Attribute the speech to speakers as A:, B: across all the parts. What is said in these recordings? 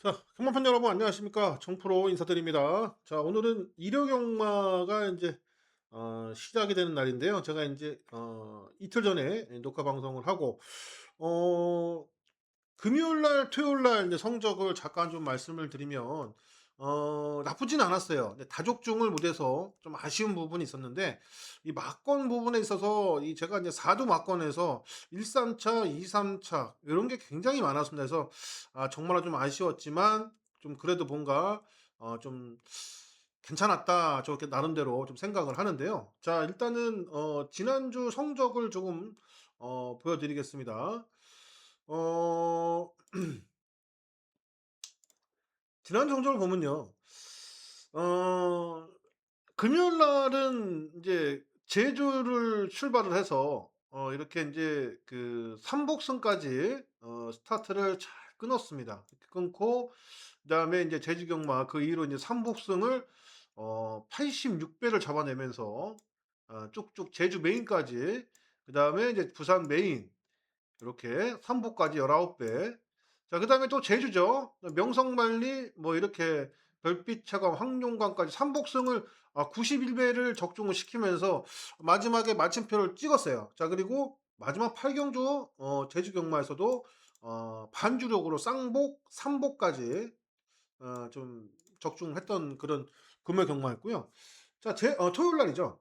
A: 자, 경마판 여러분 안녕하십니까? 정프로 인사드립니다. 자, 오늘은 일요경마가 이제 시작이 되는 날인데요. 제가 이제 이틀 전에 녹화 방송을 하고 어 금요일 날, 토요일 날 이제 성적을 잠깐 좀 말씀을 드리면 나쁘진 않았어요. 근데 다족중을 못해서 좀 아쉬운 부분이 있었는데 이 막권 부분에 있어서 이 제가 이제 4두 막권에서 1-3 차, 2-3 차 요런 게 굉장히 많았습니다. 그래서 정말 좀 아쉬웠지만 좀 그래도 뭔가 좀 '괜찮았다.' 저렇게 나름대로 좀 생각을 하는데요. 자, 일단은 지난주 성적을 조금 보여 드리겠습니다. 어 지난 성적을 보면요. 어 금요일 날은 인제 제주를 출발을 해서 이렇게 인제 그 삼복승까지 스타트를 잘 끊었습니다. 이렇게 끊고 그다음에 인제 제주 경마 그 이후로 인제 삼복승을 86 배를 잡아내면서 쭉쭉 제주 메인까지 그다음에 이제 부산 메인 요렇게 삼복까지 19 배. 자, 그다음에 또 제주죠. 명성만리 뭐 이렇게 별빛체감, 황룡관까지 삼복승을 91 배를 적중을 시키면서 마지막에 마침표를 찍었어요. 자, 그리고 마지막 8 경주 제주 경마에서도 반주력으로 쌍복, 삼복까지 좀 적중했던 그런 금요 경마였고요. 자, 토요일 날이죠.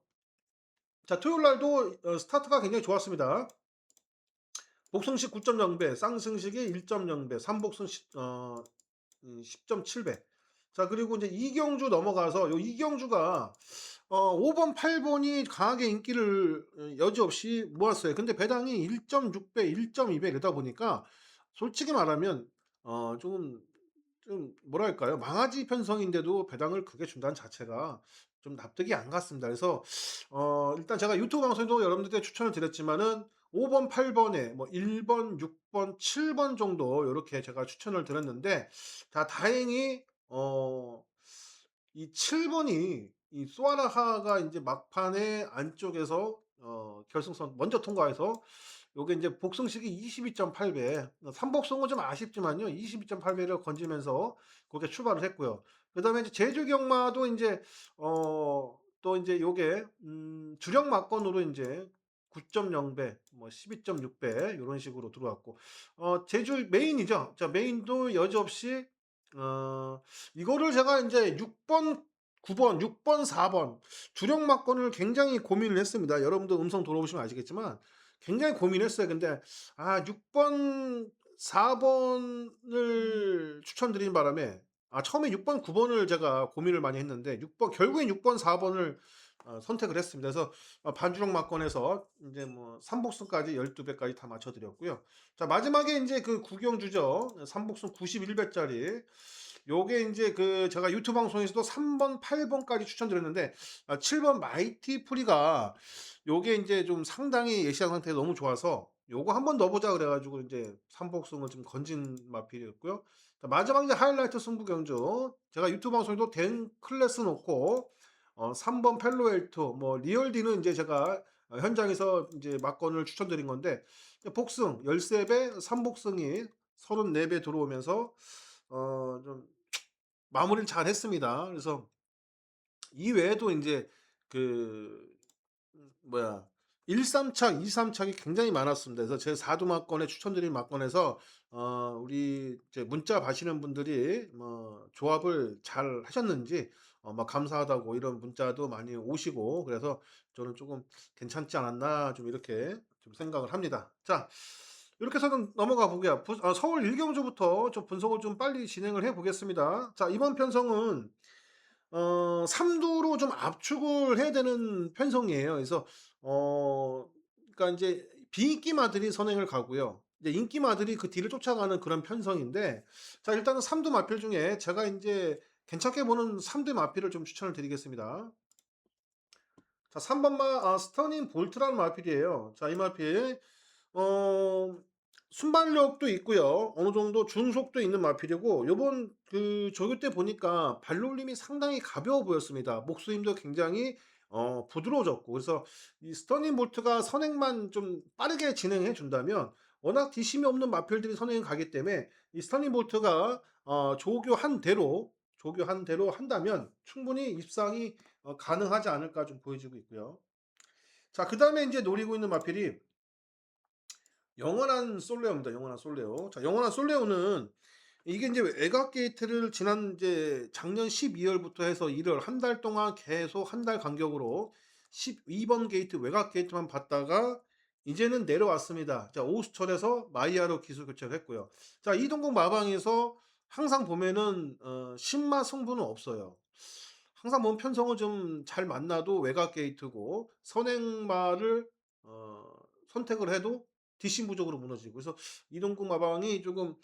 A: 자, 토요일 날도 스타트가 굉장히 좋았습니다. 복승식 9.0 배, 쌍승식이 1.0 배, 삼복승 10.7 배. 자, 그리고 인제 이경주 넘어가서 요 이경주가 5 번, 8 번이 강하게 인기를 여지없이 모았어요. 근데 배당이 1.6 배, 1.2배 이러다 보니까 솔직히 말하면 좀 뭐랄까요? 망아지 편성인데도 배당을 크게 준다는 자체가 좀 납득이 안 갔습니다. 그래서 일단 제가 유튜브 방송에도 여러분들께 추천을 드렸지만은 5 번, 8 번에 뭐 1 번, 6 번, 7번 정도 요렇게 제가 추천을 드렸는데 자, 다행히 이 7 번이 이 소아라하가 인제 막판에 안쪽에서 결승선 먼저 통과해서 요게 인제 복승식이 22.8 배. 삼복승은 좀 아쉽지만요. 22.8 배를 건지면서 고렇게 출발을 했고요. 그다음에 이제 제주 경마도 인제 또 인제 요게 주력 막건으로 인제 9.0 배, 뭐 12.6 배 요런 식으로 들어왔고 제주 메인이죠. 자, 메인도 여지없이 어 이거를 제가 인제 6 번, 9 번, 6 번, 4번 주력 막건을 굉장히 고민을 했습니다. 여러분도 음성 들어보시면 아시겠지만 굉장히 고민했어요. 근데 6 번, 4 번을 추천드리는 바람에 처음에 6 번, 9 번을 제가 고민을 많이 했는데 6 번 결국엔 6 번, 4 번을 선택을 했습니다. 그래서 반주력 막건에서 인제 뭐 삼복승까지 12 배까지 다 맞춰 드렸고요. 자, 마지막에 인제 그 구경주죠. 삼복승 91 배짜리. 요게 인제 그 제가 유튜브 방송에서도 3 번, 8 번까지 추천드렸는데 7번 마이티 프리가 요게 인제 좀 상당히 예시한 상태가 너무 좋아서 요거 한번 넣어 보자 그래 가지고 인제 삼복승을 좀 건진 마필이었고요. 자, 마지막 이제 하이라이트 승부 경주. 제가 유튜브 방송에도 댄 클래스 놓고 3번 펠로엘토 뭐 리얼디는 인제 제가 현장에서 인제 막건을 추천드린 건데 복승 13 배, 삼복승이 34배 들어오면서 좀 마무리를 잘했습니다. 그래서 이외에도 인제 그 뭐야 1-3 차, 2-3 착이 굉장히 많았습니다. 그래서 제 4두 막건에 추천드린 막건에서 우리 이제 문자 봐시는 분들이 뭐 조합을 잘 하셨는지 막 감사하다고 이런 문자도 많이 오시고 그래서 저는 쪼금 '괜찮지 않았나.' 좀 이렇게 좀 생각을 합니다. 자, 이렇게 해서 좀 넘어가 보게요. 서울 일경주부터 좀 분석을 좀 빨리 진행을 해 보겠습니다. 자, 이번 편성은 삼두로 좀 압축을 해야 되는 편성이에요. 그래서 그러니까 인제 비인기마들이 선행을 가고요. 이제 인기마들이 그 뒤를 쫓아가는 그런 편성인데 자, 일단은 삼두 마필 중에 제가 인제 괜찮게 보는 삼두 마필을 좀 추천을 드리겠습니다. 자, 3 번마 스터닝 볼트라는 마필이에요. 자, 이 마필 어 순발력도 있고요. 어느 정도 중속도 있는 마필이고 요번 그 조교 때 보니까 발놀림이 상당히 가벼워 보였습니다. 목수임도 굉장히 부드러워졌고 그래서 이 스터닝 볼트가 선행만 좀 빠르게 진행해 준다면 워낙 뒷심이 없는 마필들이 선행을 가기 때문에 이 스타닝 볼트가 조교한 대로 한다면 충분히 입상이 가능하지 않을까 좀 보여지고 있고요. 자, 그다음에 인제 노리고 있는 마필이 영원한 솔레오입니다. 영원한 솔레오. 자, 영원한 솔레오는 이게 인제 외곽 게이트를 지난 이제 작년 12 월부터 해서 1월 한 달 동안 계속 한 달 간격으로 12번 게이트 외곽 게이트만 받다가 이제는 내려왔습니다. 자, 오수철에서 마이야로 기술 교체를 했고요. 자, 이동국 마방에서 항상 보면은 신마 승부는 없어요. 항상 보면 편성을 좀 잘 만나도 외곽 게이트고 선행마를 어 선택을 해도 뒷심 부족으로 무너지고, 그래서 이동국 마방이 조금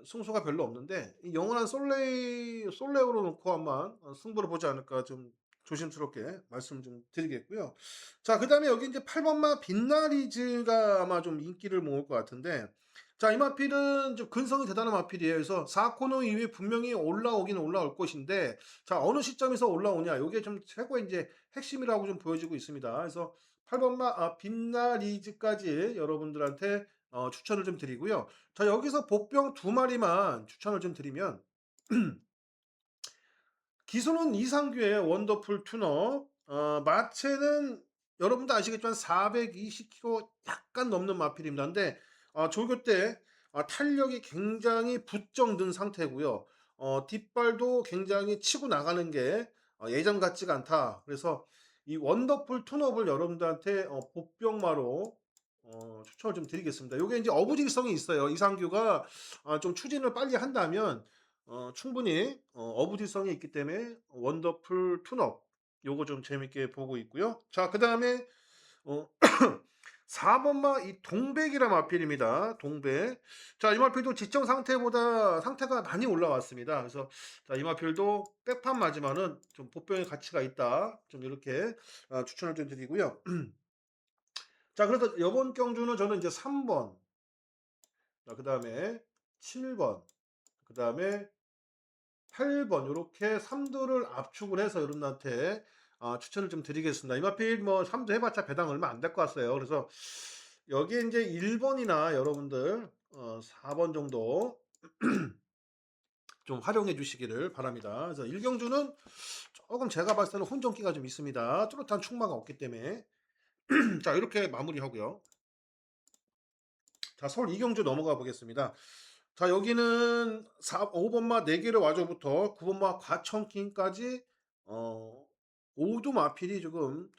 A: 승수가 별로 없는데 이 영원한 솔레오로 놓고 한번 승부를 보지 않을까 좀 조심스럽게 말씀 좀 드리겠고요. 자, 그다음에 여기 인제 8 번마 빛나리즈가 아마 좀 인기를 모을 것 같은데, 자, 이 마필은 좀 근성이 대단한 마필이에요. 그래서 4 코너 이후에 분명히 올라오기는 올라올 것인데, 자, 어느 시점에서 올라오냐 요게 좀 최고의 인제 핵심이라고 좀 보여지고 있습니다. 그래서 8 번마 빛나리즈까지 여러분들한테 추천을 좀 드리고요. 자, 여기서 복병 2 마리만 추천을 좀 드리면 기수는 이상규예요. 원더풀 튜너. 마체는 여러분도 아시겠지만 420 킬로 약간 넘는 마필입니다. 근데 조교 때 탄력이 굉장히 부쩍 는 상태고요. 뒷발도 굉장히 치고 나가는 게 예전 같지가 않다. 그래서 이 원더풀 튜너를 여러분들한테 복병마로 추천을 좀 드리겠습니다. 요게 인제 어부질성이 있어요. 이상규가 좀 추진을 빨리 한다면 충분히 어부지성이 있기 때문에 원더풀 툰업 요거 좀 재밌게 보고 있고요. 자, 그다음에 어 4 번마 이 동백이란 마필입니다. 동백. 자, 이 마필도 지정 상태보다 상태가 많이 올라왔습니다. 그래서 자, 이 마필도 백판 맞으면은 좀 복병의 가치가 있다. 좀 요렇게 추천을 좀 드리고요. 자, 그래서 요번 경주는 저는 이제 3 번, 자, 그다음에 7 번, 그다음에 8번 요렇게 3 도를 압축을 해서 여러분한테 추천을 좀 드리겠습니다. 이마필 뭐 3도 해 봤자 배당 얼마 안 될 것 같아요. 그래서 여기에 인제 1 번이나 여러분들 4번 정도 좀 활용해 주시기를 바랍니다. 그래서 1 경주는 쪼금 제가 봤을 때는 혼전기가 좀 있습니다. 뚜렷한 충마가 없기 때문에. 자, 이렇게 마무리하고요. 자, 서울 2 경주 넘어가 보겠습니다. 자, 여기는 5 번마 내계를 와줘부터 9 번마 과천킹까지 어 모두 마필이 조금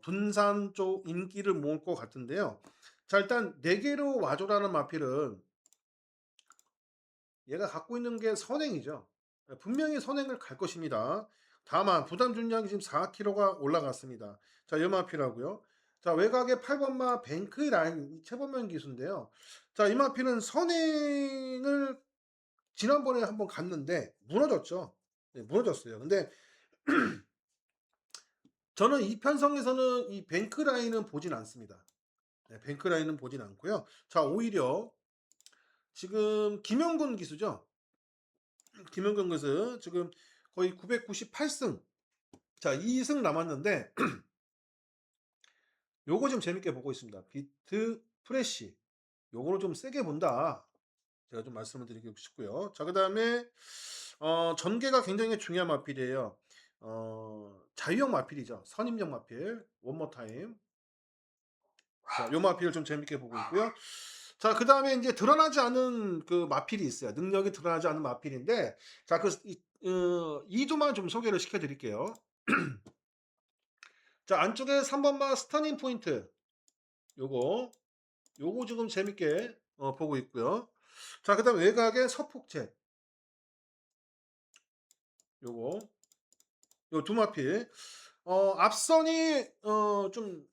A: 분산 쪽 인기를 모을 것 같은데요. 자, 일단 내계로 와줘라는 마필은 얘가 갖고 있는 게 선행이죠. 분명히 선행을 갈 것입니다. 다만 부담 중량이 지금 4 킬로가 올라갔습니다. 자, 이 마필하고요. 자, 외곽에 8 번마 뱅크 라인 최범면 기수인데요. 자, 이 마필은 선행을 지난번에 한번 갔는데 무너졌죠. 네, 무너졌어요. 근데 저는 이 편성에서는 이 뱅크 라인은 보진 않습니다. 네, 뱅크 라인은 보진 않고요. 자, 오히려 지금 김영근 기수죠. 김영근 기수 지금 거의 998 승. 자, 2승 남았는데 요거 좀 재밌게 보고 있습니다. 비트 프레시. 요거를 좀 세게 본다. 제가 좀 말씀을 드리고 싶고요. 자, 그다음에 전개가 굉장히 중요한 마필이에요. 자유형 마필이죠. 선임형 마필. 원모 타임. 자, 요 마필을 좀 재밌게 보고 있고요. 자, 그다음에 인제 드러나지 않은 그 마필이 있어요. 능력이 드러나지 않은 마필인데, 자, 이두만 좀 소개를 시켜 드릴게요. 자, 안쪽에 3 번마 스터닝 포인트 요거, 요거 지금 재밌게 보고 있고요. 자, 그다음에 외곽에 서폭책 요거, 요 두 마필. 앞선이 좀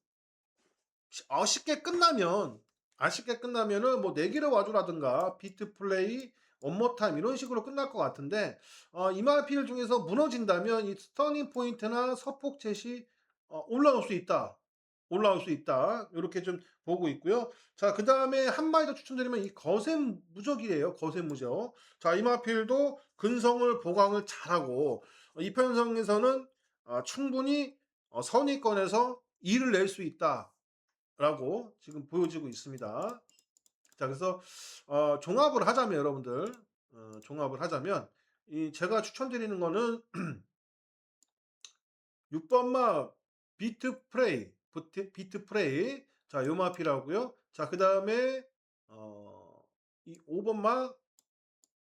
A: 아쉽게 끝나면은 뭐 내기를 와줘라든가 비트 플레이 원모 타임 이런 식으로 끝날 것 같은데, 이마필 중에서 무너진다면 이 스터닝 포인트나 서폭챗이 올라올 수 있다. 올라올 수 있다. 요렇게 좀 보고 있고요. 자, 그다음에 한 마디 더 추천드리면 이 거센 무적이에요. 거센 무적. 자, 이마필도 근성을 보강을 잘하고 이 편성에서는 충분히 선위권에서 이를 낼 수 있다. 라고 지금 보여지고 있습니다. 자 그래서 종합을 하자면 여러분들 종합을 하자면 이 제가 추천드리는 거는 6 번마 비트 프레이, 비트 프레이. 자 요 마필하고요. 자 그다음에 이 5 번마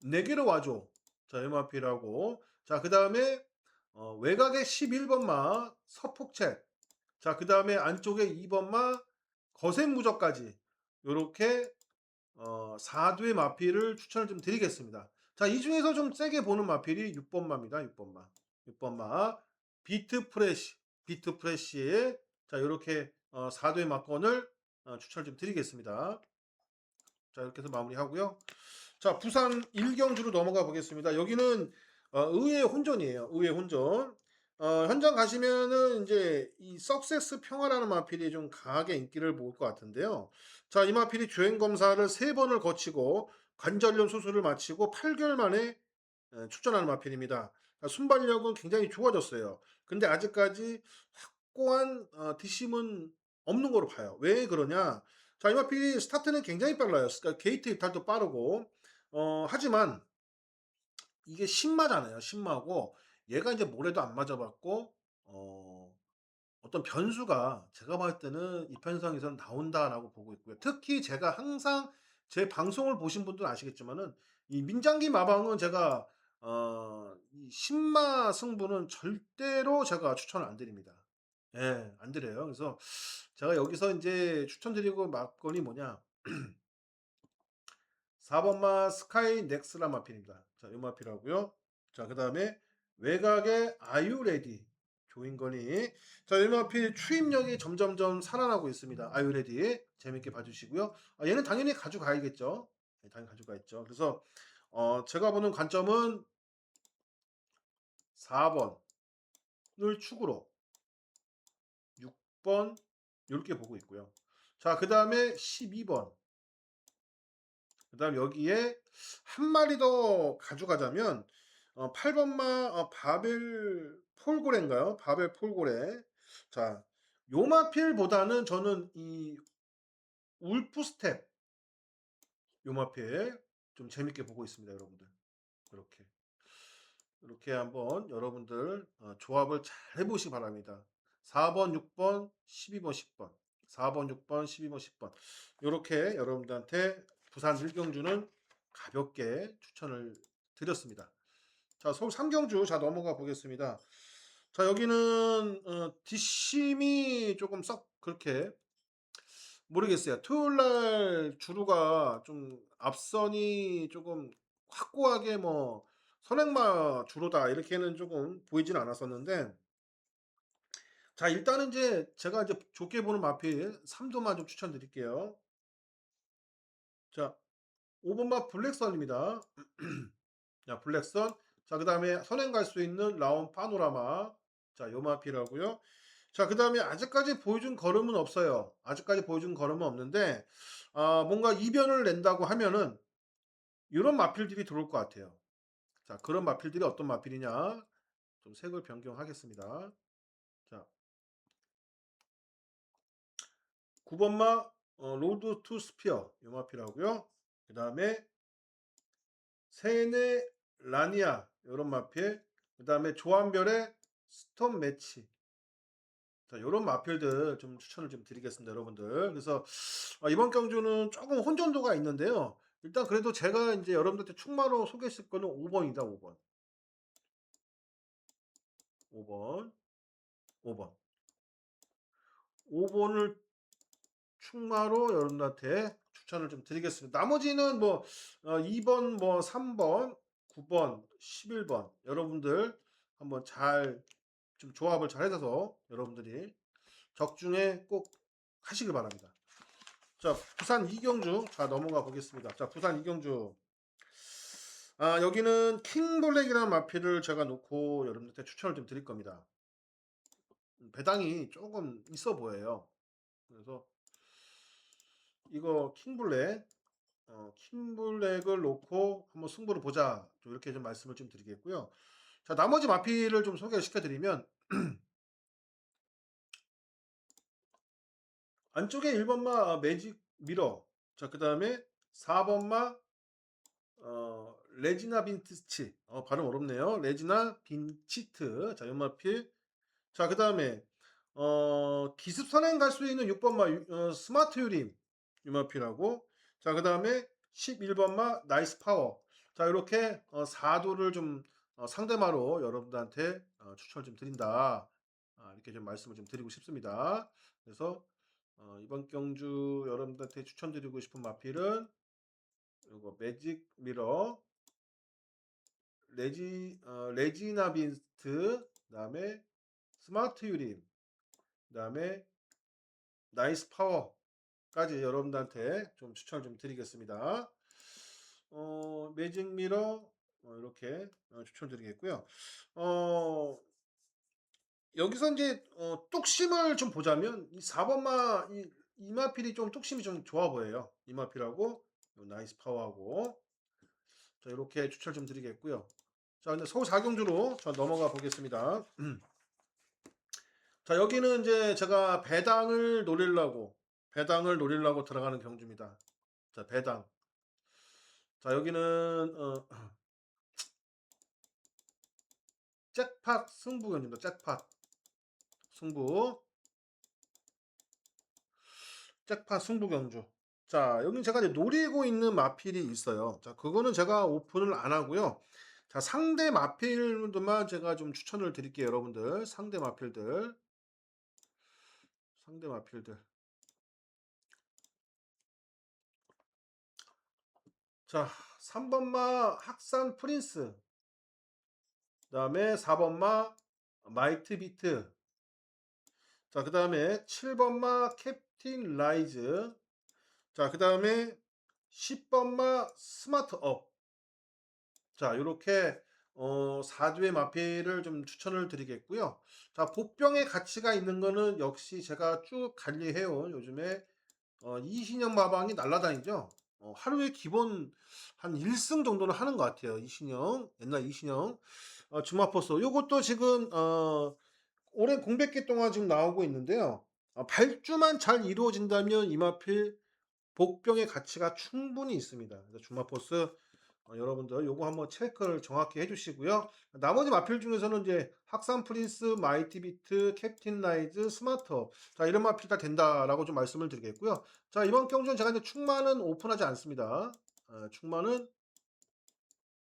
A: 내게로 와줘. 자 요 마필하고 자 그다음에 외곽에 11 번마 서폭책. 자 그다음에 안쪽에 2 번마 거센 무적까지 요렇게 4 두의 마필을 추천을 좀 드리겠습니다. 자 이 중에서 좀 세게 보는 마필이 6 번마입니다. 6 번마. 6 번마 비트 프레시, 비트 프레시의 자 요렇게 4 두의 마건을 추천을 좀 드리겠습니다. 자 이렇게 해서 마무리하고요. 자 부산 일경주로 넘어가 보겠습니다. 여기는 의회 혼전이에요. 의회 혼전. 현장 가시면은 인제 이 석세스 평화라는 마필이 좀 강하게 인기를 모을 것 같은데요. 자 이 마필이 주행 검사를 3 번을 거치고 관절염 수술을 마치고 8 개월 만에 출전하는 마필입니다. 순발력은 굉장히 좋아졌어요. 근데 아직까지 확고한 뒷심은 없는 거로 봐요. 왜 그러냐? 자 이 마필이 스타트는 굉장히 빨라요. 그러니까 게이트 이탈도 빠르고 하지만 이게 신마잖아요. 신마고 얘가 이제 모래도 안 맞아 봤고 어떤 변수가 제가 봤을 때는 이 편성에서는 나온다라고 보고 있고요. 특히 제가 항상 제 방송을 보신 분들은 아시겠지만은 이 민장기 마방은 제가 이 신마 승부는 절대로 제가 추천을 안 드립니다. 예. 안 드려요. 그래서 제가 여기서 인제 추천드리고 말건이 뭐냐 4 번마 스카이 넥스라 마필입니다. 자 요 마필하고요. 자 그다음에 외곽의 아유 레디 조인건이 자 요 마필 추임력이 점점점 살아나고 있습니다. 아유 레디 재밌게 봐 주시고요. 얘는 당연히 가져가야겠죠. 네 당연히 가져가야죠. 그래서 제가 보는 관점은 4 번을 축으로 6번 요렇게 보고 있고요. 자 그다음에 12 번. 그다음 여기에 한 마리 더 가져가자면 8 번마 바벨 폴고레인가요? 바벨 폴고레. 자 요마필보다는 저는 이 울프 스텝 요마필 좀 재밌게 보고 있습니다, 여러분들. 이렇게. 이렇게 한번 여러분들 조합을 잘 해 보시기 바랍니다. 4 번, 6 번, 12 번, 10 번. 4 번, 6 번, 12 번, 10 번. 요렇게 여러분들한테 부산 일경주는 가볍게 추천을 드렸습니다. 자, 서울 삼경주 자 넘어가 보겠습니다. 자, 여기는 뒷심이 조금 썩 그렇게 모르겠어요. 토요일 날 주루가 좀 앞선이 조금 확고하게 뭐 선행마 주로다 이렇게는 조금 보이진 않았었는데 자 일단은 이제 제가 이제 좋게 보는 마필 3 도만 좀 추천드릴게요. 자 5 번마 블랙선입니다. 자 블랙선 자 그다음에 선행 갈 수 있는 라온 파노라마 자 요 마필하고요. 자 그다음에 아직까지 보여준 걸음은 없어요. 아직까지 보여준 걸음은 없는데 뭔가 이변을 낸다고 하면은 요런 마필들이 들어올 것 같아요. 자 그런 마필들이 어떤 마필이냐 좀 색을 변경하겠습니다. 자 9 번마 로드 투 스피어 요 마필하고요. 그다음에 세네 라니아 요런 마필 그다음에 조한별의 스톰 매치 자 요런 마필들 좀 추천을 좀 드리겠습니다, 여러분들. 그래서 이번 경주는 조금 혼전도가 있는데요. 일단 그래도 제가 인제 여러분들한테 충마로 소개했을 거는 5 번이다, 5 번. 5 번, 5 번. 5 번을 충마로 여러분들한테 추천을 좀 드리겠습니다. 나머지는 뭐 2 번, 뭐 3 번, 9 번, 11번 여러분들 한번 잘 좀 조합을 잘 해서 여러분들이 적중에 꼭 하시길 바랍니다. 자, 부산 이경주 자 넘어가 보겠습니다. 자, 부산 이경주 여기는 킹블랙이라는 마필을 제가 놓고 여러분들한테 추천을 좀 드릴 겁니다. 배당이 조금 있어 보여요. 그래서 이거 킹블랙 킹블랙을 놓고 한번 승부를 보자. 좀 이렇게 좀 말씀을 좀 드리겠고요. 자, 나머지 마필을 좀 소개시켜 드리면 안쪽에 1 번마 매직 미러. 자, 그다음에 4 번마 레지나 빈티치. 발음 어렵네요. 레지나 빈치트. 자, 연마필. 자, 그다음에 기습 선행 갈 수 있는 6 번마 스마트 유림 유마필하고, 자, 그다음에 11 번마 나이스 파워. 자, 이렇게 4 도를 좀 상대마로 여러분들한테 추천을 좀 드린다. 이렇게 좀 말씀을 좀 드리고 싶습니다. 그래서 이번 경주 여러분들한테 추천드리고 싶은 마필은 요거 매직 미러, 레지나 빈스트, 그다음에 스마트 유림, 그다음에 나이스 파워까지 여러분들한테 좀 추천을 좀 드리겠습니다. 매직 미러 이렇게 추천드리겠고요. 어, 여기서 이제 뚝심을 좀 보자면 이 4번마 이마필이 좀 뚝심이 좀 좋아 보여요. 이마필하고 나이스 파워하고, 자, 이렇게 추천을 좀 드리겠고요. 자, 근데 서울 4경주로 저 넘어가 보겠습니다. 자, 여기는 이제 제가 배당을 노리려고 들어가는 경주입니다. 자, 배당. 자, 여기는 잭팟 승부 경주입니다. 잭팟 승부. 잭팟 승부 경주. 자, 여기 제가 이제 노리고 있는 마필이 있어요. 자, 그거는 제가 오픈을 안 하고요. 자, 상대 마필들만 제가 좀 추천을 드릴게요, 여러분들. 상대 마필들. 상대 마필들. 자, 3번마 학산 프린스. 그다음에 4번마 마이트 비트. 자, 그다음에 7번마 캡틴 라이즈. 자, 그다음에 10번마 스마트업. 자, 요렇게 4주의 마필을 좀 추천을 드리겠고요. 자, 복병의 가치가 있는 거는 역시 제가 쭉 관리해 온 요즘에 이신영 마방이 날라다니죠. 하루에 기본 한 1승 정도는 하는 것 같아요. 이신영, 옛날 이신영. 주마포스. 요것도 지금 올해 공백기 동안 지금 나오고 있는데요. 발주만 잘 이루어진다면 이마필 복병의 가치가 충분히 있습니다. 그래서 주마포스 여러분들 요거 한번 체크를 정확히 해주시고요. 나머지 마필 중에서는 이제 학산 프린스, 마이티 비트, 캡틴 라이즈, 스마트업. 자, 이런 마필 다 된다라고 좀 말씀을 드리겠고요. 자, 이번 경주는 제가 이제 충만은 오픈하지 않습니다. 충만은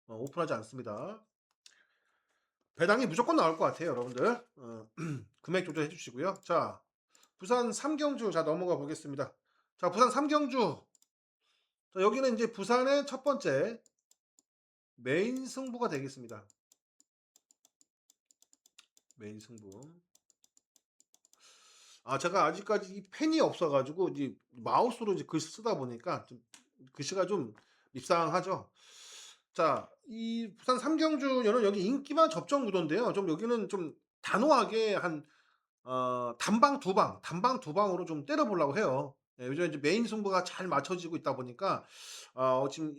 A: 오픈하지 않습니다. 배당이 무조건 나올 것 같아요, 여러분들. 금액 조절해 주시고요. 자, 부산 삼경주. 자, 넘어가 보겠습니다. 자, 부산 삼경주. 자, 여기는 이제 부산의 첫 번째 메인 승부가 되겠습니다. 메인 승부. 제가 아직까지 이 펜이 없어가지고 이제 마우스로 이제 글씨 쓰다 보니까 좀 글씨가 좀 밉상하죠. 자, 이 부산 삼경주는 여기 인기만 접전 구도인데요. 좀 여기는 좀 단호하게 한 단방 두 방으로 좀 때려보려고 해요. 예, 요즘 이제 메인 승부가 잘 맞춰지고 있다 보니까 지금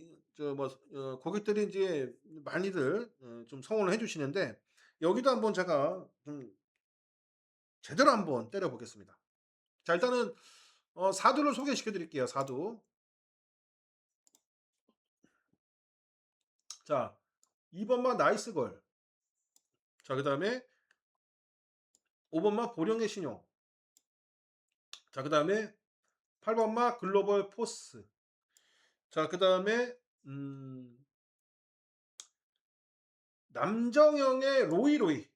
A: 고객들이 이제 많이들 좀 성원을 해주시는데, 여기도 한번 제가 좀 제대로 한번 때려보겠습니다. 자, 일단은 사두를 소개시켜 드릴게요. 사두. 자, 2번마 나이스걸. 자, 그다음에 5번마 보령의 신용. 자, 그다음에 8번마 글로벌 포스. 자, 그다음에 남정형의 로이로이.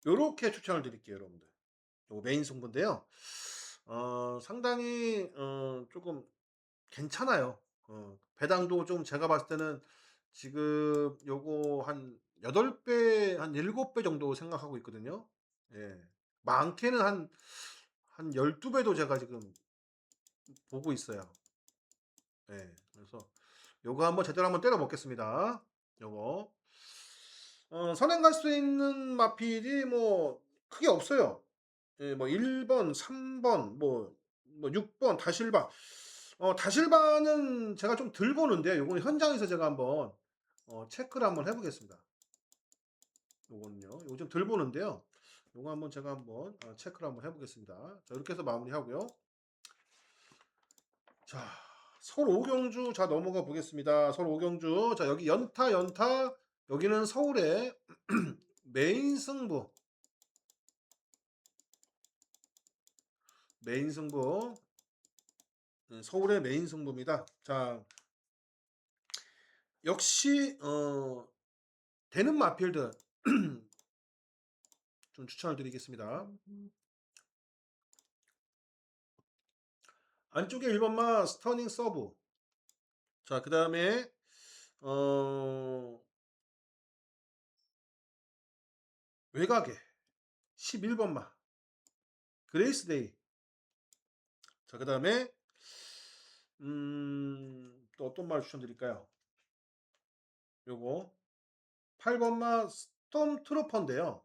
A: 요렇게 추천을 드릴게요, 여러분들. 요 메인 승부인데요. 상당히 조금 괜찮아요. 배당도 좀 제가 봤을 때는 지금 요거 한 8배, 한 7배 정도 생각하고 있거든요. 예. 많게는 한 12배도 제가 지금 보고 있어요. 예. 그래서 요거 한번 제대로 한번 때려 먹겠습니다. 요거. 선행 갈 수 있는 마필이 뭐 크게 없어요. 예, 뭐 1번, 3번, 뭐 6번 다실바. 다실바는 제가 좀 덜 보는데 요거는 현장에서 제가 한번 체크를 한번 해 보겠습니다. 요거는요. 요거 좀 덜 보는데요. 요거 한번 제가 한번 체크를 한번 해 보겠습니다. 자, 이렇게 해서 마무리하고요. 자, 서울 오경주 자 넘어가 보겠습니다. 서울 오경주. 자 여기 연타 연타 여기는 서울의 메인 승부. 메인 승부. 서울의 메인 승부입니다. 자 역시 되는 마필들 좀 추천을 드리겠습니다. 안쪽에 1번마 스터닝 서브. 자 그다음에 외곽에 11번마 그레이스데이. 자 그다음에 또 어떤 말 추천드릴까요? 요거 8번마 스톰 트루퍼인데요.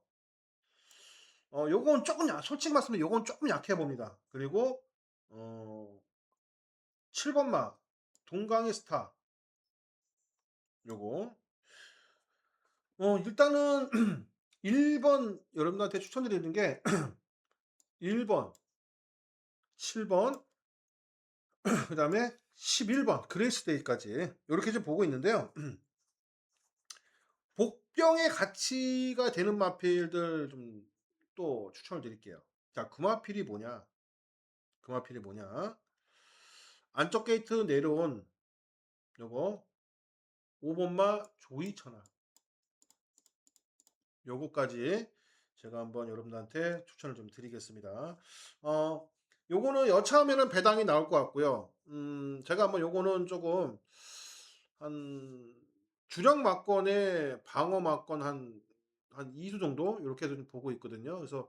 A: 요건 조금 솔직히 말씀드리면 요건 조금 약해 봅니다. 그리고 7번마 동강의 스타. 요거 일단은 1번 여러분들한테 추천드리는 게 1번, 7번, 그다음에 11번 그레이스데이까지 요렇게 좀 보고 있는데요. 복병의 가치가 되는 마필들 좀 또 추천을 드릴게요. 자, 그 마필이 뭐냐? 그 마필이 뭐냐? 안쪽 게이트 내려온 요거 5번마 조이천하. 요거까지 제가 한번 여러분들한테 추천을 좀 드리겠습니다. 요거는 여차하면은 배당이 나올 것 같고요. 제가 한번 요거는 조금 한 주력 막건에 방어 막건 한 2수 정도 이렇게 해서 좀 보고 있거든요. 그래서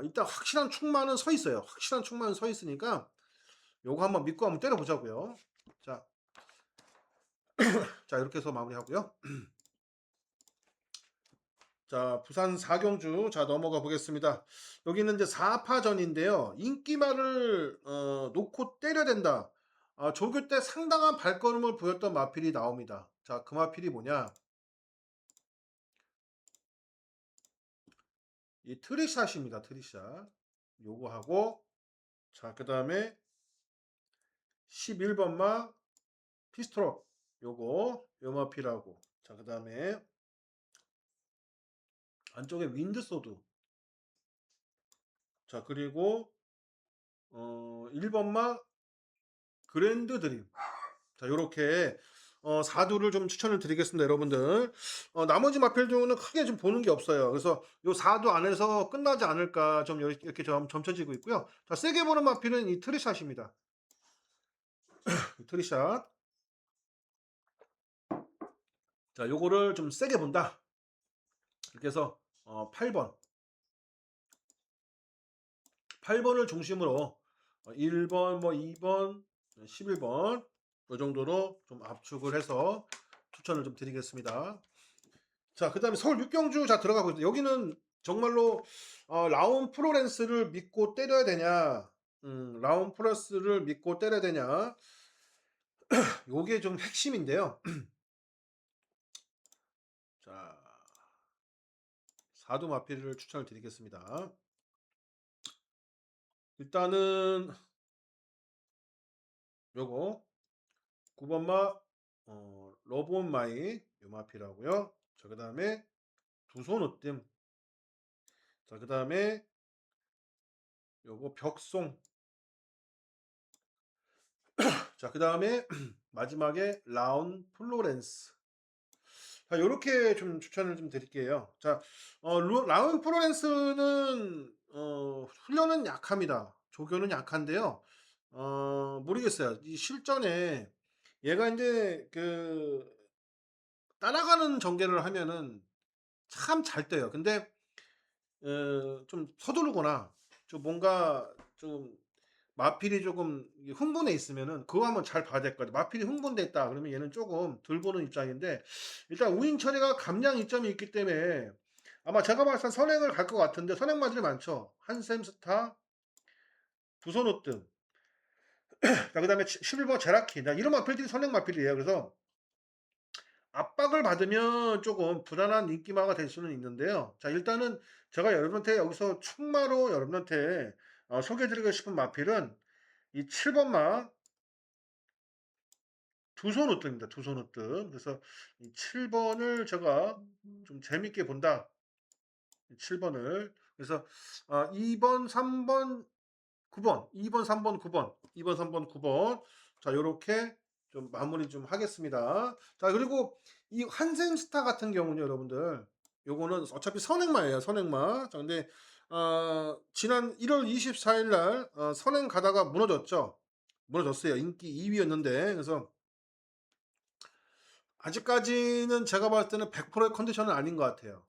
A: 일단 확실한 충만은 서 있어요. 확실한 충만은 서 있으니까 요거 한번 믿고 한번 때려 보자고요. 자, 자 이렇게 해서 마무리하고요. 자, 부산 사경주 자 넘어가 보겠습니다. 여기는 이제 4파전인데요. 인기말을 놓고 때려야 된다. 조교 때 상당한 발걸음을 보였던 마필이 나옵니다. 자, 그 마필이 뭐냐? 이 트리샷입니다. 트리샷. 요거 하고 자, 그다음에 11번마 피스트롭. 요거 요 마필하고 자, 그다음에 안쪽에 윈드소드. 자, 그리고 1번마 그랜드 드림. 자, 요렇게 4두를 좀 추천을 드리겠습니다, 여러분들. 나머지 마필들은 크게 좀 보는 게 없어요. 그래서 요 4두 안에서 끝나지 않을까 좀 이렇게 좀 점쳐지고 있고요. 자, 세게 보는 마필은 이 트리샷입니다. 이 트리샷. 자, 요거를 좀 세게 본다. 이렇게 해서 8번. 8번을 중심으로 1번, 뭐 2번, 11번 이 정도로 좀 압축을 해서 추천을 좀 드리겠습니다. 자, 그다음에 서울 육경주 자 들어가고 있습니다. 여기는 정말로 라운 프로렌스를 믿고 때려야 되냐, 라운 플러스를 믿고 때려야 되냐, 요게 좀 핵심인데요. 자, 사두 마필을 추천을 드리겠습니다. 일단은 요거 9번마 러브 온 마이 요 마필하고요. 자, 그다음에 두 손 으뜸. 자, 그다음에 요거 벽송. 자, 그다음에 마지막에 라운 플로렌스. 자, 요렇게 좀 추천을 좀 드릴게요. 자, 라운 플로렌스는 훈련은 약합니다. 조교는 약한데요. 모르겠어요. 이 실전에 얘가 이제 그 따라가는 전개를 하면은 참 잘 떠요. 근데 좀 서두르거나 좀 뭔가 좀 마필이 조금 흥분해 있으면은 그거 한번 잘 봐야 될 것 같아요. 마필이 흥분됐다 그러면 얘는 조금 덜 보는 입장인데 일단 우인 처리가 감량 이점이 있기 때문에 아마 제가 봤을 때 선행을 갈 것 같은데 선행 마들이 많죠. 한샘 스타, 두손 으뜸, 자, 그다음에 11번 제라키. 이런 마필들이 선행 마필이에요. 그래서 압박을 받으면 조금 불안한 인기마가 될 수는 있는데요. 자, 일단은 제가 여러분한테 여기서 충마로 여러분한테 소개해드리고 싶은 마필은 이 7번마 두 손 으뜸입니다. 두 손 으뜸. 그래서 이 7 번을 제가 좀 재밌게 본다. 이 7 번을. 그래서 2 번, 3 번, 9 번, 2 번, 3 번, 9 번, 2 번, 3 번, 9 번. 자, 요렇게 좀 마무리 좀 하겠습니다. 자, 그리고 이 한샘스타 같은 경우는요, 여러분들. 요거는 어차피 선행마예요, 선행마. 자, 근데 지난 1월 24일 날 선행 가다가 무너졌죠. 무너졌어요. 인기 2 위였는데. 그래서 아직까지는 제가 봤을 때는 100%의 컨디션은 아닌 것 같아요.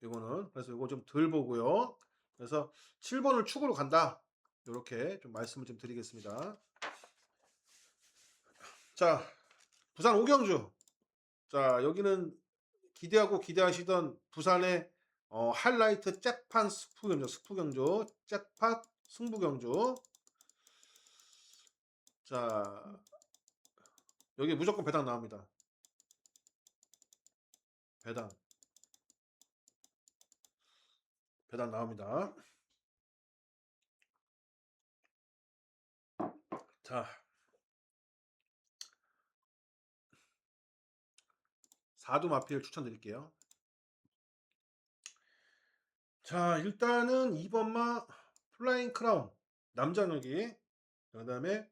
A: 요거는. 그래서 요거 좀 덜 보고요. 그래서 7 번을 축으로 간다. 요렇게 좀 말씀을 좀 드리겠습니다. 자, 부산 오경주. 자, 여기는 기대하고 기대하시던 부산의 하이라이트 잭팟 스프경주, 스프경주, 잭팟 승부경주. 자, 여기 무조건 배당 나옵니다. 배당, 배당 나옵니다. 자, 4두 마필 추천드릴게요. 자, 일단은 2번마 플라잉 크라운 남장혁이, 그다음에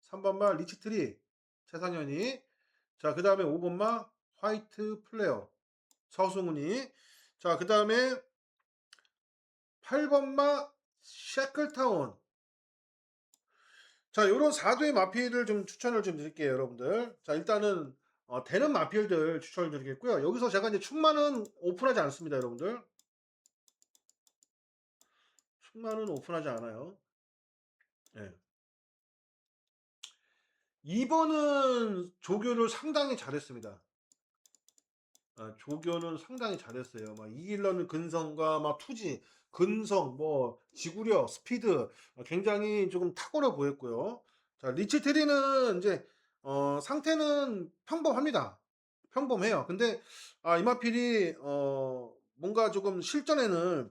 A: 3번마 리치트리 최상현이, 자, 그다음에 5번마 화이트 플레어 서승훈이, 자, 그다음에 8번마 샤클타운. 자, 요런 4두의 마필을 좀 추천을 좀 드릴게요, 여러분들. 자, 일단은 되는 마필들 추천을 드리겠고요. 여기서 제가 이제 충만은 오픈하지 않습니다, 여러분들. 충만은 오픈하지 않아요. 예. 2번은 조교를 상당히 잘했습니다. 조교는 상당히 잘했어요. 막 이길러는 근성과 막 투지, 근성, 뭐 지구력, 스피드 굉장히 조금 탁월해 보였고요. 자, 리치트리는 이제 상태는 평범합니다. 평범해요. 근데 이마필이 뭔가 조금 실전에는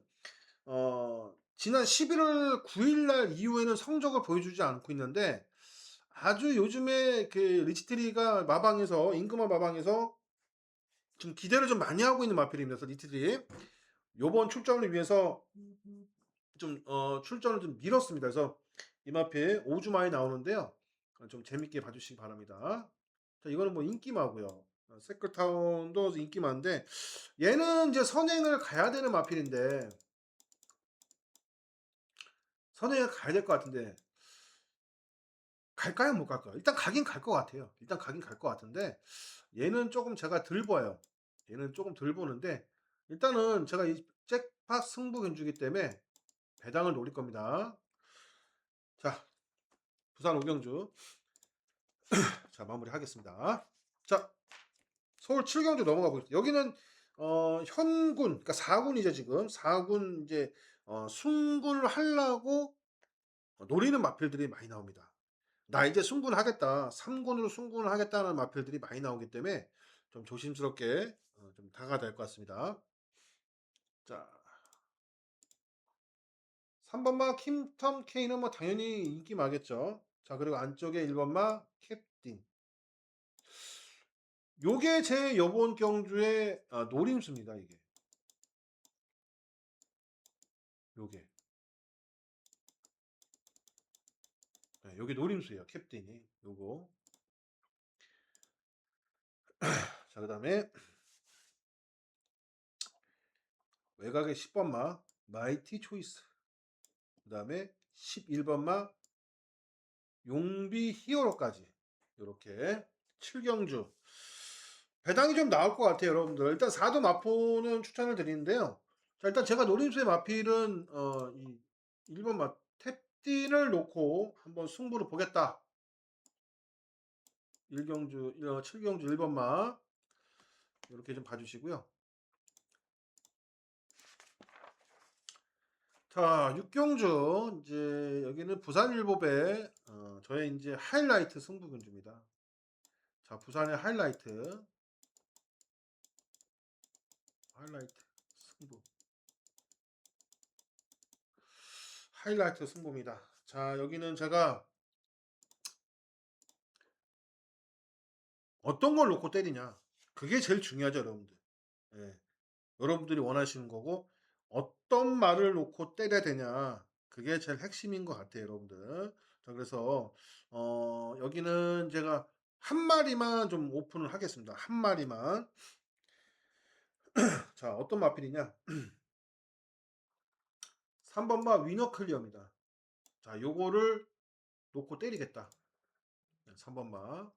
A: 지난 11월 9일 날 이후에는 성적을 보여주지 않고 있는데, 아주 요즘에 그 리치트리가 마방에서, 임금화 마방에서 좀 기대를 좀 많이 하고 있는 마필입니다. 그래서 리치트리 요번 출전을 위해서 좀 출전을 좀 미뤘습니다. 그래서 이 마필 5주 만에 나오는데요. 좀 재밌게 봐주시기 바랍니다. 자, 이거는 뭐 인기마고요. 세클타운도 인기마인데, 얘는 이제 선행을 가야 되는 마필인데, 선행을 가야 될 것 같은데 갈까요? 못 갈까요? 일단 가긴 갈 것 같아요. 일단 가긴 갈 것 같은데, 얘는 조금 제가 덜 봐요. 얘는 조금 덜 보는데, 일단은 제가 이 잭팟 승부 견주기 때문에 배당을 노릴 겁니다. 자, 부산 오경주. 자, 마무리하겠습니다. 자, 서울 7경주 넘어가 보겠습니다. 여기는 현군, 그러니까 4군이죠, 지금. 4군 이제 승군을 하려고 노리는 마필들이 많이 나옵니다. 나 이제 승군하겠다. 3군으로 승군을 하겠다는 마필들이 많이 나오기 때문에 좀 조심스럽게 좀 다가가야 될 것 같습니다. 자, 3번마 킴텀 K는 뭐 당연히 인기 많겠죠. 자, 그리고 안쪽에 1번마 캡틴. 요게 제 요번 경주의 노림수입니다, 이게. 요게. 네, 요게 노림수예요, 캡틴이. 요거. 자, 그다음에 외곽의 10번마 마이티 초이스. 그다음에 11번마 용비 히어로까지. 요렇게 7경주. 배당이 좀 나올 것 같아요, 여러분들. 일단 4도 마포는 추천을 드리는데요. 자, 일단 제가 노림수의 마필은 이 1번 탭딘을 놓고 한번 승부를 보겠다. 1경주, 7경주 1번마 이렇게 좀 봐주시고요. 자, 6경주 이제 여기는 부산일보배 저의 이제 하이라이트 승부근주입니다. 자, 부산의 하이라이트 승부, 하이라이트 승부입니다. 자, 여기는 제가 어떤 걸 놓고 때리냐. 그게 제일 중요하죠, 여러분들. 예. 여러분들이 원하시는 거고 어떤 말을 놓고 때려야 되냐. 그게 제일 핵심인 것 같아요, 여러분들. 자, 그래서 여기는 제가 한 마리만 좀 오픈을 하겠습니다. 한 마리만. 자, 어떤 마필이냐. 3번마 위너 클리어입니다. 자, 요거를 놓고 때리겠다. 3번마.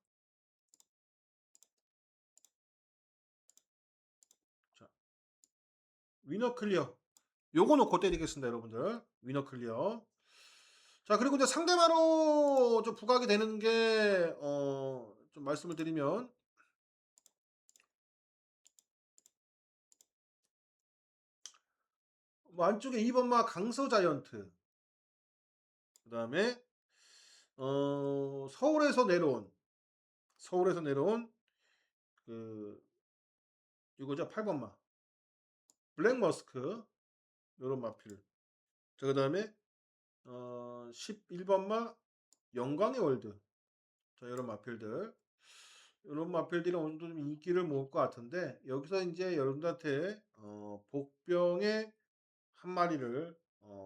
A: 자, 위너 클리어. 요거 놓고 때리겠습니다, 여러분들. 위너 클리어. 자, 그리고 이제 상대마로 좀 부각이 되는 게, 좀 말씀을 드리면, 뭐 안쪽에 2번마 강서 자이언트. 그 다음에, 서울에서 내려온, 그, 이거죠. 8번마. 블랙 머스크. 요런 마필. 자, 그 다음에, 11번마 영광의 월드. 자, 이런 마필들. 이런 마필들이 어느 정도 좀 인기를 모을 것 같은데, 여기서 이제 여러분들한테, 복병의 한 마리를,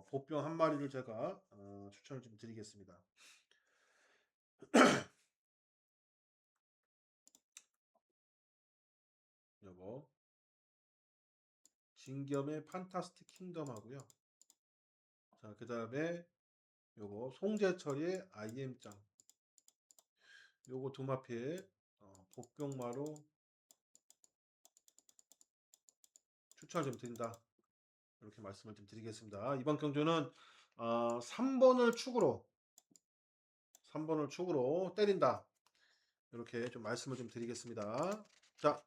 A: 복병 한 마리를 제가, 추천을 좀 드리겠습니다. 요거. 진겸의 판타스틱 킹덤 하고요. 자, 그 다음에 요거 송재철의 IM짱. 요거 두 마필, 복병마로 추천을 좀 드린다. 이렇게 말씀을 좀 드리겠습니다. 이번 경주는 3번을 축으로 3번을 축으로 때린다. 이렇게 좀 말씀을 좀 드리겠습니다. 자,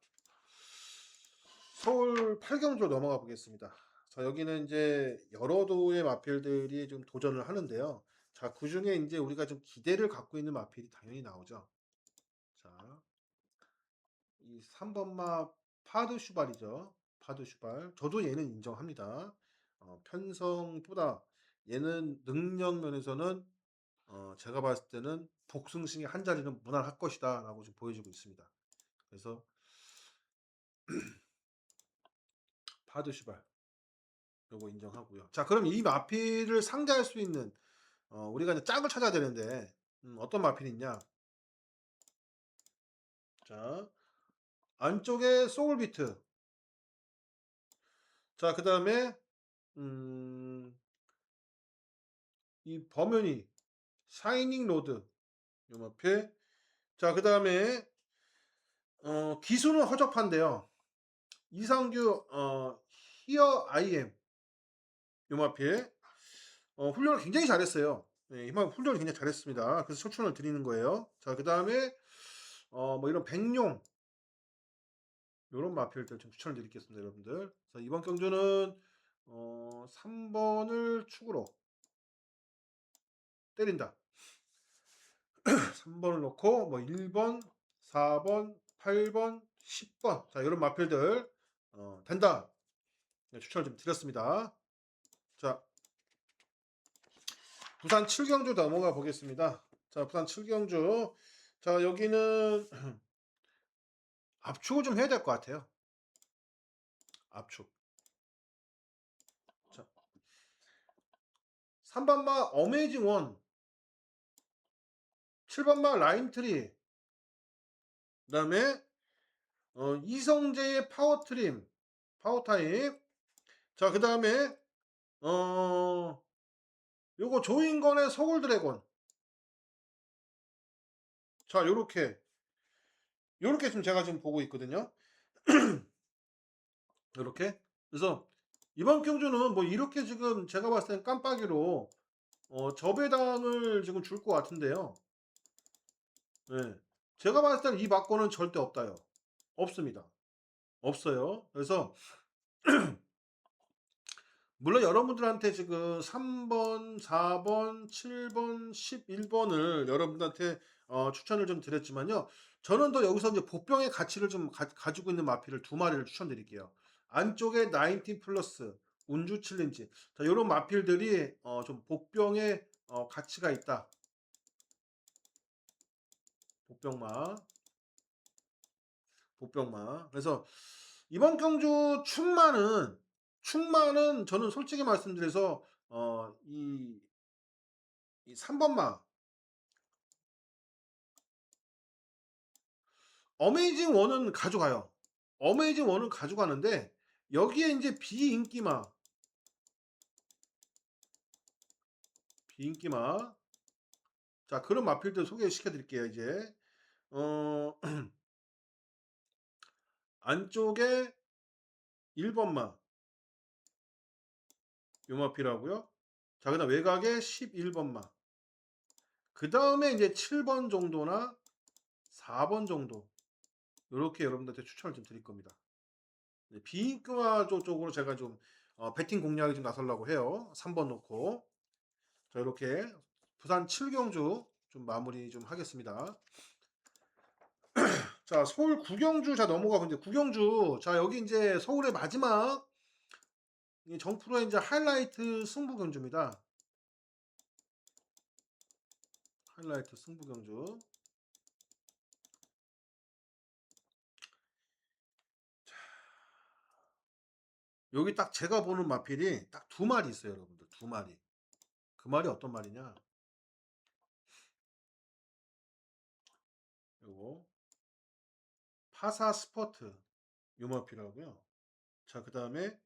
A: 서울 8경주로 넘어가 보겠습니다. 자, 여기는 이제 여러 도의 마필들이 좀 도전을 하는데요. 자, 그 중에 이제 우리가 좀 기대를 갖고 있는 마필이 당연히 나오죠. 자, 이 3번마 파드 슈발이죠. 파드 슈발. 저도 얘는 인정합니다. 편성보다 얘는 능력 면에서는 제가 봤을 때는 복승식의 한 자리는 무난할 것이다 라고 좀 보여주고 있습니다. 그래서 파드 슈발 요거 인정하고요. 자, 그럼 이 마필을 상대할 수 있는 우리가 이제 짝을 찾아야 되는데 어떤 마필이 있냐? 자, 안쪽에 소울비트. 자, 그 다음에 이 범연이 샤이닝 로드 요 마필. 자, 그 다음에 기수는 허접한데요. 이상규 히어 아이엠 요 마필. 훈련을 굉장히 잘했어요. 네, 이만 훈련을 굉장히 잘했습니다. 그래서 추천을 드리는 거예요. 자, 그 다음에 뭐 이런 백룡 요런 마필들 좀 추천을 드리겠습니다, 여러분들. 자, 이번 경주는 3번을 축으로 때린다. 3번을 놓고 뭐 1번, 4번, 8번, 10번. 자, 이런 마필들 된다. 네, 추천을 좀 드렸습니다. 자, 부산 7경주 넘어가 보겠습니다. 자, 부산 7경주. 자, 여기는 압축을 좀 해야 될 것 같아요. 압축. 자, 3번마 어메이징 원, 7번마 라인트리, 그 다음에 이성재의 파워트림, 파워타임. 자, 그 다음에 요거 조인건의 서울드래곤. 자, 요렇게 지금 제가 지금 보고 있거든요. 요렇게. 그래서 이번 경주는 뭐 이렇게 지금 제가 봤을 땐 깜빡이로 저배당을 지금 줄 것 같은데요. 네. 제가 봤을 때는 이 막고는 절대 없다요. 없습니다. 없어요. 그래서 물론 여러분들한테 지금 3번, 4번, 7번, 11번을 여러분들한테 추천을 좀 드렸지만요. 저는 더 여기서 이제 복병의 가치를 좀 가지고 있는 마필을 두 마리를 추천드릴게요. 안쪽에 19 플러스, 운주 챌린지. 자, 요런 마필들이 좀 복병의 가치가 있다. 복병마. 복병마. 그래서 이번 경주 충마는 저는 솔직히 말씀드려서 이 3번마 어메이징 1은 가져가요. 어메이징 1은 가져가는데 여기에 인제 비인기마 자 그런 마필들 소개시켜 드릴게요 이제. 어 안쪽에 1번마 요 마필하고요. 자 그다음 외곽에 11번마. 그다음에 이제 7번 정도나 4번 정도 요렇게 여러분들한테 추천을 좀 드릴 겁니다. 네 비인기마 쪽으로 제가 좀 배팅 공략에 좀 나서려고 해요. 3번 놓고. 자 요렇게 부산 7경주 좀 마무리 좀 하겠습니다. 자 서울 구경주 자 넘어가고 이제 구경주 자 여기 인제 서울의 마지막 이 정프로의 인제 하이라이트 승부 경주입니다. 하이라이트 승부 경주. 여기 딱 제가 보는 마필이 딱 두 마리 있어요 여러분들. 두 마리. 그 말이 어떤 말이냐. 요거 파사 스퍼트 요 마필하고요. 자 그다음에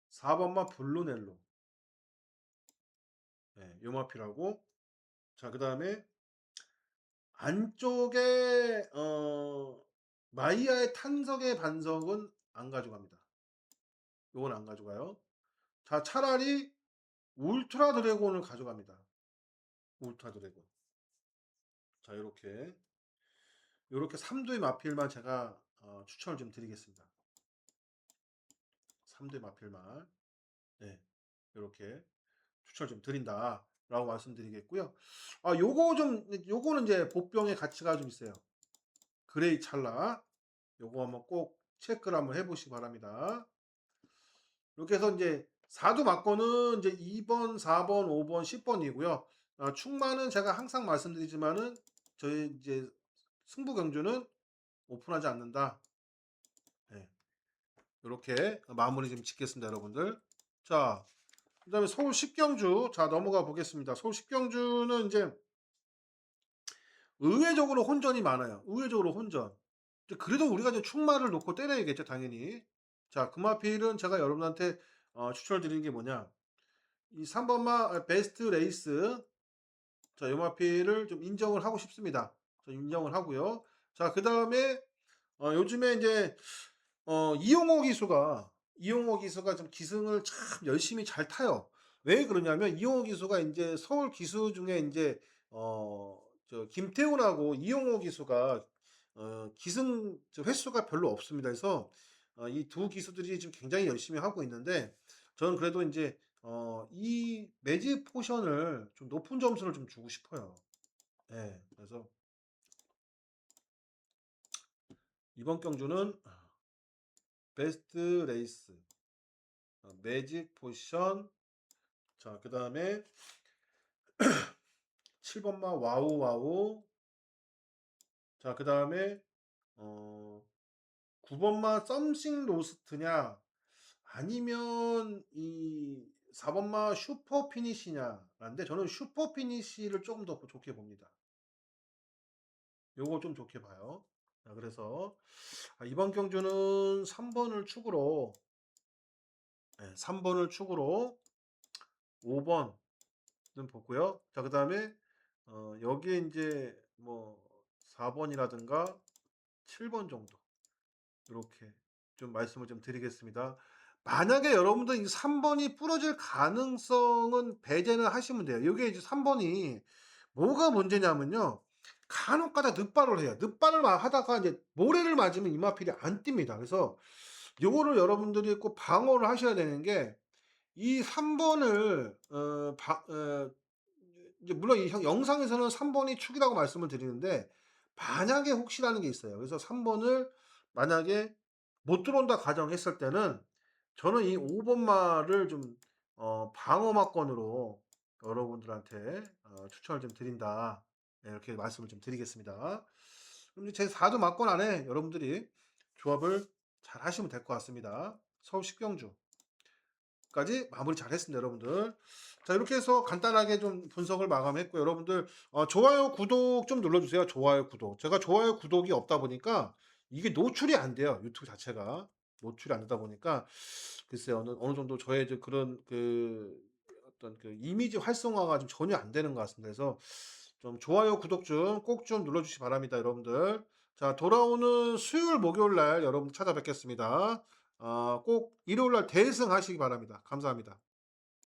A: 4번마 블루넬로 예 요 마필하고 자 그다음에 안쪽에 마이야의 탄석의 반석은 안 가져갑니다. 요건 안 가져가요. 자 차라리 울트라 드래곤을 가져갑니다. 울트라 드래곤. 자 요렇게 3두의 마필만 제가 추천을 좀 드리겠습니다. 3두의 마필만. 네. 요렇게 추천을 좀 드린다라고 말씀드리겠고요. 요거는 이제 복병의 가치가 좀 있어요. 그레이 찰나. 요거 한번 꼭 체크를 한번 해 보시기 바랍니다. 이렇게 해서 인제 4두 막권은 이제 2번, 4번, 5번, 10번이고요. 충마는 제가 항상 말씀드리지만은 저희 이제 승부 경주는 오픈하지 않는다. 예. 요렇게 마무리 좀 짓겠습니다, 여러분들. 자, 그다음에 서울 10경주 자 넘어가 보겠습니다. 서울 10경주는 인제 의외적으로 혼전이 많아요. 의외적으로 혼전. 이제 그래도 우리가 이제 충마를 놓고 때려야겠죠, 당연히. 자, 금마필은 제가 여러분한테 추천을 드리는 게 뭐냐. 이 3번마 베스트 레이스 자, 요 마필을 좀 인정을 하고 싶습니다. 인정을 하고요. 자, 그다음에 요즘에 인제 이용호 기수가 좀 기승을 참 열심히 잘 타요. 왜 그러냐면 이용호 기수가 인제 서울 기수 중에 인제 김태훈하고 이용호 기수가 기승 횟수가 별로 없습니다. 그래서 이 두 기수들이 지금 굉장히 열심히 하고 있는데 저는 그래도 인제 이 매직 포션을 좀 높은 점수를 좀 주고 싶어요. 예. 그래서 이번 경주는 베스트 레이스 매직 포션 자 그다음에 7번마 와우와우 자 그다음에 어 9번마 썸씽 로스트냐 아니면 이 4번마 슈퍼 피니시냐인데 저는 슈퍼 피니시를 조금 더 좋게 봅니다. 요거 좀 좋게 봐요. 자 그래서 이번 경주는 3번을 축으로 3번을 축으로 5번은 보고요. 자 그다음에 여기에 인제 뭐 4번이라든가 7번 정도 요렇게 좀 말씀을 좀 드리겠습니다. 만약에 여러분들 이 3번이 부러질 가능성은 배제는 하시면 돼요. 요게 이제 3번이 뭐가 문제냐면요. 간혹 가다 늑발을 해요. 늑발을 막 하다가 이제 모래를 맞으면 이마필이 안 뜁니다. 그래서 요거를 여러분들이 꼭 방어를 하셔야 되는 게 이 3번을 이제 물론 이 영상에서는 3번이 축이라고 말씀을 드리는데 만약에 혹시라는 게 있어요. 그래서 3번을 만약에 못 들어온다 가정했을 때는 저는 이 5번마를 좀 방어막건으로 여러분들한테 추천을 좀 드린다. 네, 이렇게 말씀을 좀 드리겠습니다. 그럼 이제 제 4주 막권 안에 여러분들이 조합을 잘 하시면 될 것 같습니다. 서울 식병주. 까지 마무리 잘 했습니다, 여러분들. 자, 이렇게 해서 간단하게 좀 분석을 마감했고요. 여러분들 좋아요, 구독 좀 눌러 주세요. 좋아요, 구독. 제가 좋아요, 구독이 없다 보니까 이게 노출이 안 돼요, 유튜브 자체가. 노출이 안 되다 보니까 글쎄요. 어느 정도 저의 이제 그런 어떤 이미지 활성화가 좀 전혀 안 되는 것 같습니다. 그래서 좀 좋아요, 구독 좀 꼭 좀 눌러 주시기 바랍니다, 여러분들. 자, 돌아오는 수요일, 목요일 날 여러분 찾아뵙겠습니다. 꼭 일요일 날 대승하시기 바랍니다. 감사합니다.